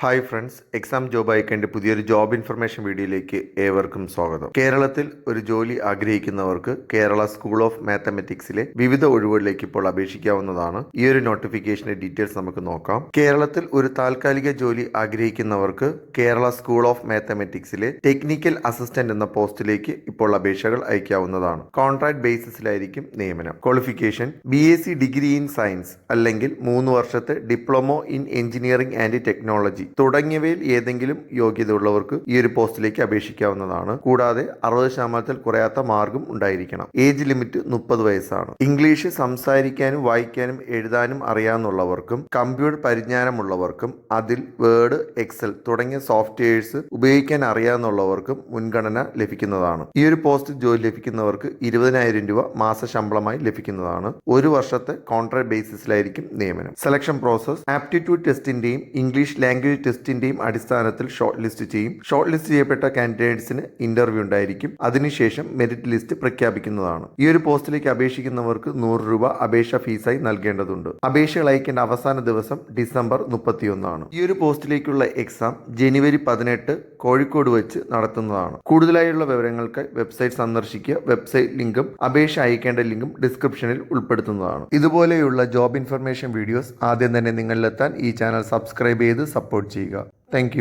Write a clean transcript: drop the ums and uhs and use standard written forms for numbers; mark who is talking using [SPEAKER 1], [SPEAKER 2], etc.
[SPEAKER 1] Hi friends, exam job അയക്കേണ്ട പുതിയൊരു job information വീഡിയോയിലേക്ക് ഏവർക്കും സ്വാഗതം. കേരളത്തിൽ ഒരു ജോലി ആഗ്രഹിക്കുന്നവർക്ക് കേരള സ്കൂൾ ഓഫ് മാത്തമെറ്റിക്സിലെ വിവിധ ഒഴിവുകളിലേക്ക് ഇപ്പോൾ അപേക്ഷിക്കാവുന്നതാണ്. ഈ ഒരു നോട്ടിഫിക്കേഷന്റെ ഡീറ്റെയിൽസ് നമുക്ക് നോക്കാം. കേരളത്തിൽ ഒരു താൽക്കാലിക ജോലി ആഗ്രഹിക്കുന്നവർക്ക് കേരള സ്കൂൾ ഓഫ് മാത്തമെറ്റിക്സിലെ ടെക്നിക്കൽ അസിസ്റ്റന്റ് എന്ന പോസ്റ്റിലേക്ക് ഇപ്പോൾ അപേക്ഷകൾ അയക്കാവുന്നതാണ്. കോൺട്രാക്ട് ബേസിസിലായിരിക്കും നിയമനം. Qualification BSc degree in science അല്ലെങ്കിൽ 3 വർഷത്തെ diploma in engineering and technology തുടങ്ങിയവയിൽ ഏതെങ്കിലും യോഗ്യത ഉള്ളവർക്ക് ഈ ഒരു പോസ്റ്റിലേക്ക് അപേക്ഷിക്കാവുന്നതാണ്. കൂടാതെ 60% കുറയാത്ത മാർക്കും ഉണ്ടായിരിക്കണം. ഏജ് ലിമിറ്റ് 30 വയസ്സാണ്. ഇംഗ്ലീഷ് സംസാരിക്കാനും വായിക്കാനും എഴുതാനും അറിയാവുന്നവർക്കും കമ്പ്യൂട്ടർ പരിജ്ഞാനമുള്ളവർക്കും അതിൽ വേർഡ്, എക്സൽ തുടങ്ങിയ സോഫ്റ്റ്വെയർസ് ഉപയോഗിക്കാൻ അറിയാവുന്നവർക്കും മുൻഗണന ലഭിക്കുന്നതാണ്. ഈ ഒരു പോസ്റ്റിൽ ജോലി ലഭിക്കുന്നവർക്ക് 20,000 രൂപ മാസ ശമ്പളമായി ലഭിക്കുന്നതാണ്. 1 വർഷത്തെ കോൺട്രാക്ട് ബേസിസിലായിരിക്കും നിയമനം. സെലക്ഷൻ പ്രോസസ് ആപ്റ്റിറ്റ്യൂഡ് ടെസ്റ്റിന്റെയും ഇംഗ്ലീഷ് ലാംഗ്വേജ് ടെസ്റ്റിന്റെയും അടിസ്ഥാനത്തിൽ ഷോർട്ട് ലിസ്റ്റ് ചെയ്യും. ഷോർട്ട് ലിസ്റ്റ് ചെയ്യപ്പെട്ട കാൻഡിഡേറ്റ്സിന് ഇന്റർവ്യൂ ഉണ്ടായിരിക്കും. അതിനുശേഷം മെറിറ്റ് ലിസ്റ്റ് പ്രഖ്യാപിക്കുന്നതാണ്. ഈ ഒരു പോസ്റ്റിലേക്ക് അപേക്ഷിക്കുന്നവർക്ക് 100 രൂപ അപേക്ഷ ഫീസായി നൽകേണ്ടതുണ്ട്. അപേക്ഷകൾ അയക്കേണ്ട അവസാന ദിവസം ഡിസംബർ 31 ആണ്. ഈ ഒരു പോസ്റ്റിലേക്കുള്ള എക്സാം ജനുവരി 18 കോഴിക്കോട് വെച്ച് നടത്തുന്നതാണ്. കൂടുതലായുള്ള വിവരങ്ങൾക്ക് വെബ്സൈറ്റ് സന്ദർശിക്കുക. വെബ്സൈറ്റ് ലിങ്കും അപേക്ഷ അയക്കേണ്ട ലിങ്കും ഡിസ്ക്രിപ്ഷനിൽ ഉൾപ്പെടുത്തുന്നതാണ്. ഇതുപോലെയുള്ള ജോബ് ഇൻഫർമേഷൻ വീഡിയോസ് ആദ്യം തന്നെ നിങ്ങളിലെത്താൻ ഈ ചാനൽ സബ്സ്ക്രൈബ് ചെയ്ത് സപ്പോർട്ട് ചെയ്യുക. താങ്ക്